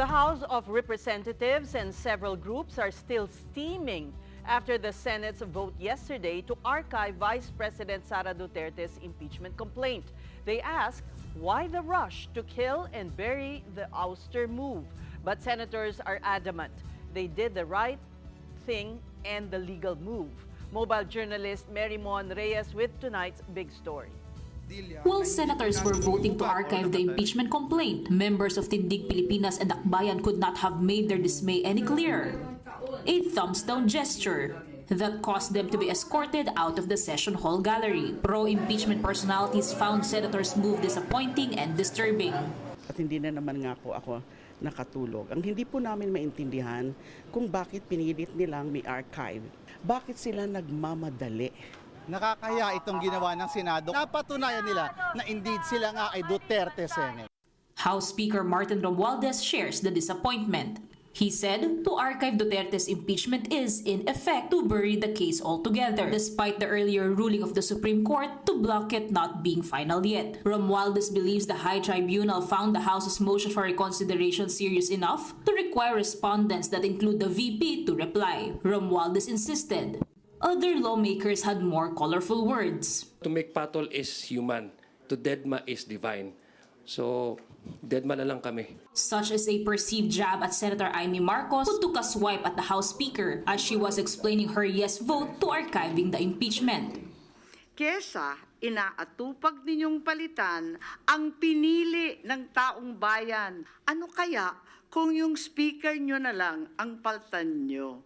The House of Representatives and several groups are still steaming after the Senate's vote yesterday to archive Vice President Sara Duterte's impeachment complaint. They ask why the rush to kill and bury the ouster move. But senators are adamant they did the right thing and the legal move. Mobile journalist Mary Mon Reyes with tonight's big story. While senators were voting to archive the impeachment complaint, members of Tindig Pilipinas and Akbayan could not have made their dismay any clearer. A thumbs-down gesture that caused them to be escorted out of the session hall gallery. Pro-impeachment personalities found senators' move disappointing and disturbing. At hindi na naman nga po ako nakatulog. Ang hindi po namin maintindihan kung bakit pinilit nilang may archive. Bakit sila nagmamadali? Nakakahiya itong ginawa ng Senado. Napatunayan nila na indeed sila nga ay Duterte Senate. House Speaker Martin Romualdez shares the disappointment. He said to archive Duterte's impeachment is, in effect, to bury the case altogether, despite the earlier ruling of the Supreme Court to block it not being final yet. Romualdez believes the High Tribunal found the House's motion for reconsideration serious enough to require respondents that include the VP to reply. Romualdez insisted other lawmakers had more colorful words. To make patol is human, to deadma is divine. So, deadma na lang kami. Such as a perceived jab at Senator Amy Marcos, who took a swipe at the House Speaker as she was explaining her yes vote to archiving the impeachment. Kesa inaatupag ninyong palitan ang pinili ng taong bayan, ano kaya kung yung speaker nyo na lang ang paltan nyo?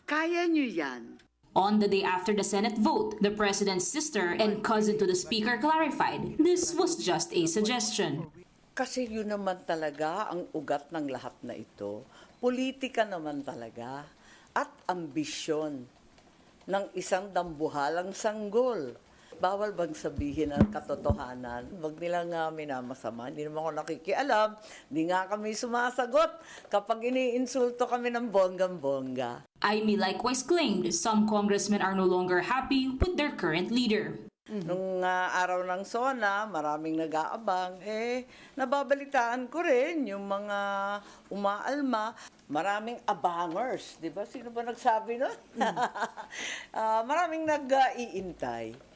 Kaya nyo yan. On the day after the Senate vote, the president's sister and cousin to the speaker clarified this was just a suggestion. Kasi yun naman talaga ang ugat ng lahat na ito. Politika naman talaga at ambisyon ng isang dambuhalang sanggol. Bawal bang sabihin ang katotohanan? Wag nilang minamasama. Hindi naman ako nakikialam. Hindi nga kami sumasagot kapag iniinsulto kami ng bonggang-bongga. Amy likewise claimed some congressmen are no longer happy with their current leader. Nung araw ng SONA, maraming nag-aabang. Nababalitaan ko rin yung mga umaalma. Maraming abangers. Di ba? Sino ba nagsabi nun? Maraming nag-iintay.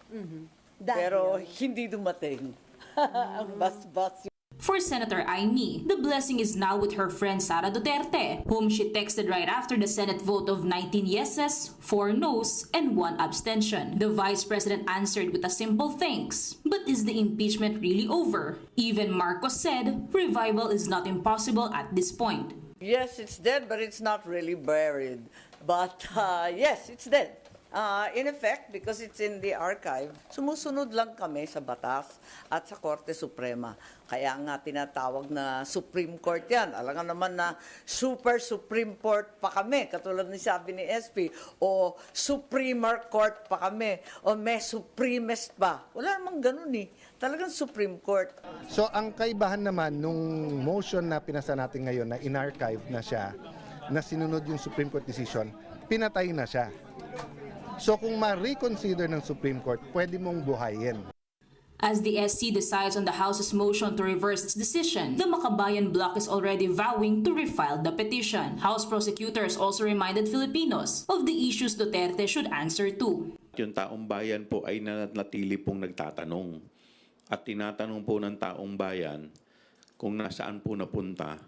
Pero hindi dumating. Ang bas-bas. For Senator Amy, the blessing is now with her friend Sara Duterte, whom she texted right after the Senate vote of 19 yeses, 4 nos, and 1 abstention. The Vice President answered with a simple thanks. But is the impeachment really over? Even Marcos said revival is not impossible at this point. Yes, it's dead, but it's not really buried. But yes, it's dead. In effect, because it's in the archive, sumusunod lang kami sa batas at sa Korte Suprema. Kaya nga tinatawag na Supreme Court yan. Alam nga naman na Super Supreme Court pa kami, katulad ni sabi ni SP, o Supremer Court pa kami, o may Supremest pa. Wala namang ganun eh. Talagang Supreme Court. So ang kaibahan naman nung motion na pinasa natin ngayon na in-archive na siya, na sinunod yung Supreme Court decision, pinatay na siya. So kung ma-reconsider ng Supreme Court, pwede mong buhayin. As the SC decides on the House's motion to reverse its decision, the Makabayan bloc is already vowing to refile the petition. House prosecutors also reminded Filipinos of the issues Duterte should answer to. Yung taong bayan po ay nanatili pong nagtatanong. At tinatanong po ng taong bayan kung nasaan po napunta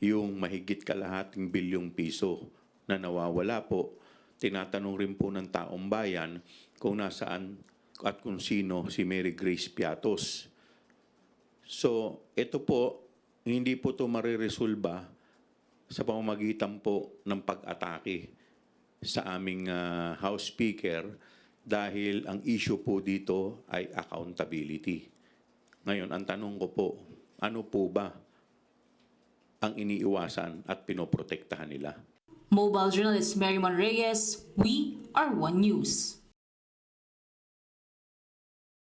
yung mahigit kalahating bilyong piso na nawawala po. Tinatanong rin po ng taong bayan kung nasaan at kung sino si Mary Grace Piatos. So, ito po, hindi po ito mariresolba sa pamamagitan po ng pag-atake sa aming House Speaker dahil ang issue po dito ay accountability. Ngayon, ang tanong ko po, ano po ba ang iniiwasan at pinoprotektahan nila? Mobile journalist Mary Mon Reyes, we are One News.